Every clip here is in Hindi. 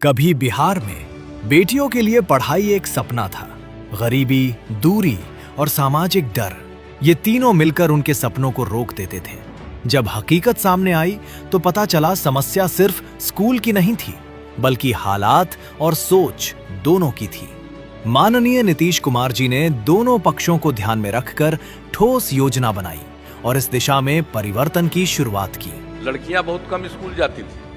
कभी बिहार में बेटियों के लिए पढ़ाई एक सपना था। गरीबी, दूरी और सामाजिक डर, ये तीनों मिलकर उनके सपनों को रोक देते थे। जब हकीकत सामने आई तो पता चला समस्या सिर्फ स्कूल की नहीं थी, बल्कि हालात और सोच दोनों की थी। माननीय नीतीश कुमार जी ने दोनों पक्षों को ध्यान में रखकर ठोस योजना बनाई और इस दिशा में परिवर्तन की शुरुआत की। लड़कियां बहुत कम स्कूल जाती थी।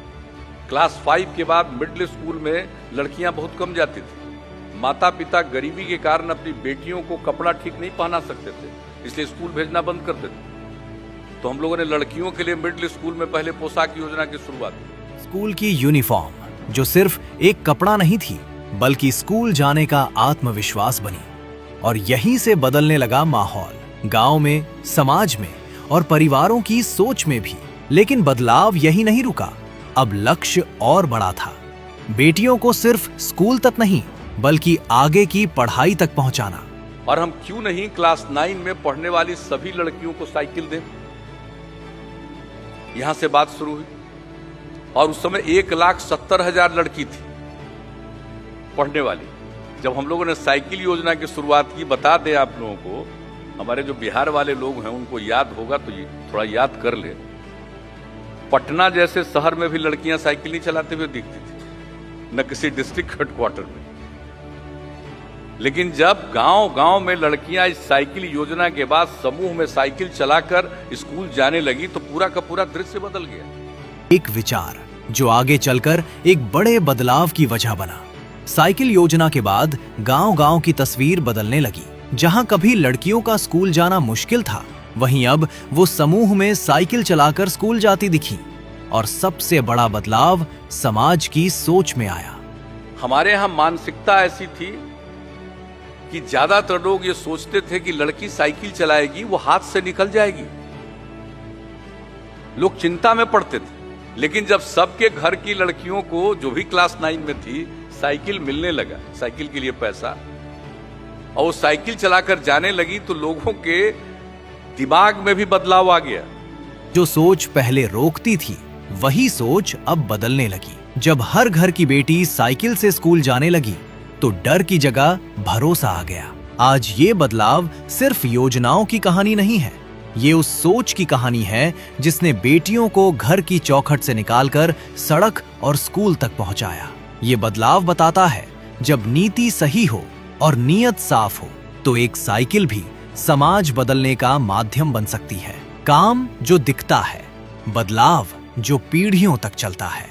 क्लास 5 के बाद मिडिल स्कूल में लड़कियां बहुत कम जाती थी। माता पिता गरीबी के कारण अपनी बेटियों को कपड़ा ठीक नहीं पहना सकते थे, इसलिए स्कूल भेजना बंद कर देते। तो हम लोगों ने लड़कियों के लिए मिडिल स्कूल में पहले पोशाक योजना की शुरुआत की। स्कूल की यूनिफॉर्म जो सिर्फ एक कपड़ा नहीं थी, बल्कि स्कूल जाने का आत्मविश्वास बनी। और यहीं से बदलने लगा माहौल, गांव में, समाज में और परिवारों की सोच में भी। लेकिन बदलाव यही नहीं रुका, अब लक्ष्य और बड़ा था। बेटियों को सिर्फ स्कूल तक नहीं, बल्कि आगे की पढ़ाई तक पहुंचाना। और हम क्यों नहीं क्लास 9 में पढ़ने वाली सभी लड़कियों को साइकिल दें। यहां से बात शुरू हुई और उस समय 1,70,000 लड़की थी पढ़ने वाली। जब हम लोगों ने साइकिल योजना की शुरुआत की, बता दें आप लोगों को, हमारे जो बिहार वाले लोग हैं उनको याद होगा तो ये थोड़ा याद कर ले। पटना जैसे शहर में भी लड़कियां साइकिल नहीं चलाते हुए दिखती थी, न किसी डिस्ट्रिक्ट हेडक्वार्टर में। लेकिन जब गांव-गांव में लड़कियां इस साइकिल योजना के बाद समूह में साइकिल चलाकर स्कूल जाने लगी तो पूरा का पूरा दृश्य बदल गया। एक विचार जो आगे चलकर एक बड़े बदलाव की वजह बना। साइकिल योजना के बाद गांव-गांव की तस्वीर बदलने लगी। जहां कभी लड़कियों का स्कूल जाना मुश्किल था, वहीं अब वो समूह में साइकिल चलाकर स्कूल जाती दिखी। और सबसे बड़ा बदलाव समाज की सोच में आया। हमारे यहां मानसिकता ऐसी थी कि ज्यादातर लोग ये सोचते थे कि लड़की साइकिल चलाएगी वो हाथ से निकल जाएगी। लोग चिंता में पड़ते थे। लेकिन जब सबके घर की लड़कियों को, जो भी क्लास 9 में थी, साइकिल मिलने लगा, साइकिल के लिए पैसा, और वो साइकिल चलाकर जाने लगी, तो लोगों के दिमाग में भी बदलाव आ गया। जो सोच पहले रोकती थी, वही सोच अब बदलने लगी। जब हर घर की बेटी साइकिल से स्कूल जाने लगी, तो डर की जगह भरोसा आ गया। आज ये बदलाव सिर्फ योजनाओं की कहानी नहीं है, ये उस सोच की कहानी है जिसने बेटियों को घर की चौखट से निकालकर सड़क और स्कूल तक पहुंचाया। ये बदलाव बताता है, जब नीति सही हो और नीयत साफ हो, तो एक साइकिल भी समाज बदलने का माध्यम बन सकती है। काम जो दिखता है, बदलाव जो पीढ़ियों तक चलता है।